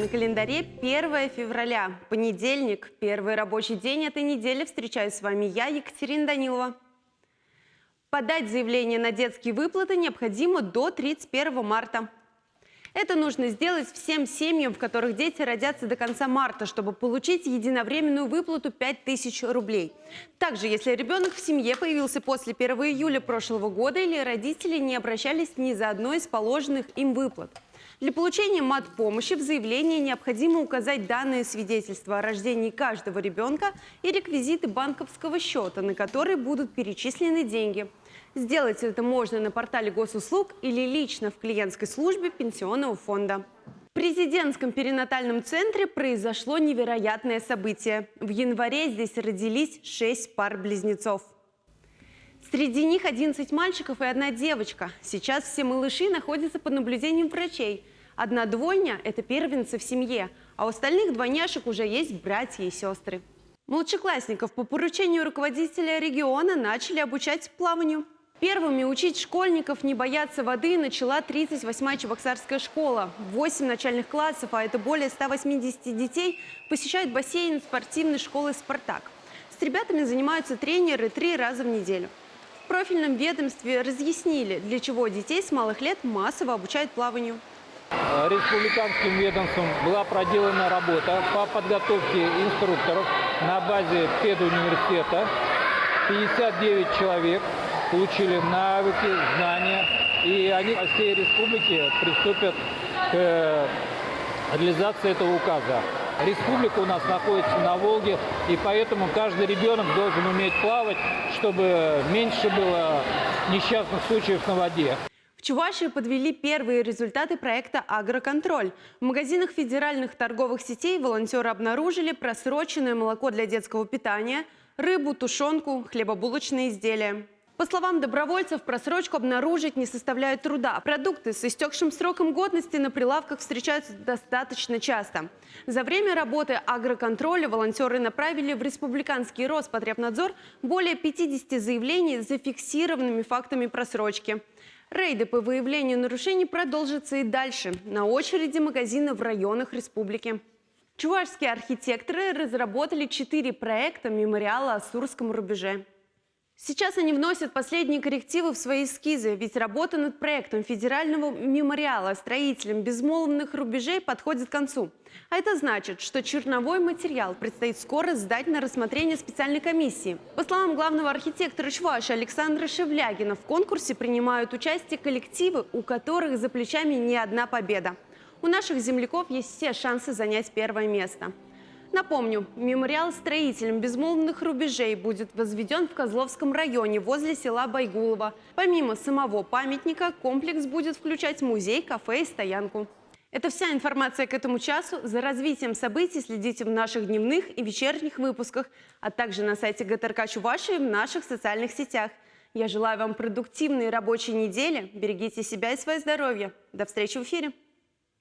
на календаре 1 февраля, понедельник, первый рабочий день этой недели. Встречаюсь с вами я, Екатерина Данилова. Подать заявление на детские выплаты необходимо до 31 марта. Это нужно сделать всем семьям, в которых дети родятся до конца марта, чтобы получить единовременную выплату 5000 рублей. Также, если ребенок в семье появился после 1 июля прошлого года или родители не обращались ни за одной из положенных им выплат. Для получения матпомощи в заявлении необходимо указать данные свидетельства о рождении каждого ребенка и реквизиты банковского счета, на который будут перечислены деньги. Сделать это можно на портале госуслуг или лично в клиентской службе пенсионного фонда. В президентском перинатальном центре произошло невероятное событие. В январе здесь родились 6 пар близнецов. Среди них 11 мальчиков и 1 девочка. Сейчас все малыши находятся под наблюдением врачей. 1 двойня – это первенцы в семье, а у остальных двойняшек уже есть братья и сестры. Младшеклассников по поручению руководителя региона начали обучать плаванию. Первыми учить школьников не бояться воды начала 38-я Чебоксарская школа. 8 начальных классов, а это более 180 детей, посещают бассейн спортивной школы «Спартак». С ребятами занимаются тренеры 3 раза в неделю. В профильном ведомстве разъяснили, для чего детей с малых лет массово обучают плаванию. Республиканским ведомством была проделана работа по подготовке инструкторов на базе педуниверситета. 59 человек получили навыки, знания, и они по всей республике приступят к реализации этого указа. Республика у нас находится на Волге, и поэтому каждый ребенок должен уметь плавать, чтобы меньше было несчастных случаев на воде. В Чувашии подвели первые результаты проекта «Агроконтроль». В магазинах федеральных торговых сетей волонтеры обнаружили просроченное молоко для детского питания, рыбу, тушенку, хлебобулочные изделия. По словам добровольцев, просрочку обнаружить не составляет труда. Продукты с истекшим сроком годности на прилавках встречаются достаточно часто. За время работы агроконтроля волонтеры направили в Республиканский Роспотребнадзор более 50 заявлений с зафиксированными фактами просрочки. Рейды по выявлению нарушений продолжатся и дальше. На очереди магазины в районах республики. Чувашские архитекторы разработали 4 проекта мемориала о Сурском рубеже. Сейчас они вносят последние коррективы в свои эскизы, ведь работа над проектом федерального мемориала строителям безмолвных рубежей подходит к концу. А это значит, что черновой материал предстоит скоро сдать на рассмотрение специальной комиссии. По словам главного архитектора Чувашии Александра Шевлягина, в конкурсе принимают участие коллективы, у которых за плечами не одна победа. У наших земляков есть все шансы занять первое место. Напомню, мемориал строителям безмолвных рубежей будет возведен в Козловском районе возле села Байгулово. Помимо самого памятника, комплекс будет включать музей, кафе и стоянку. Это вся информация к этому часу. За развитием событий следите в наших дневных и вечерних выпусках, а также на сайте ГТРК Чувашии и в наших социальных сетях. Я желаю вам продуктивной рабочей недели. Берегите себя и свое здоровье. До встречи в эфире.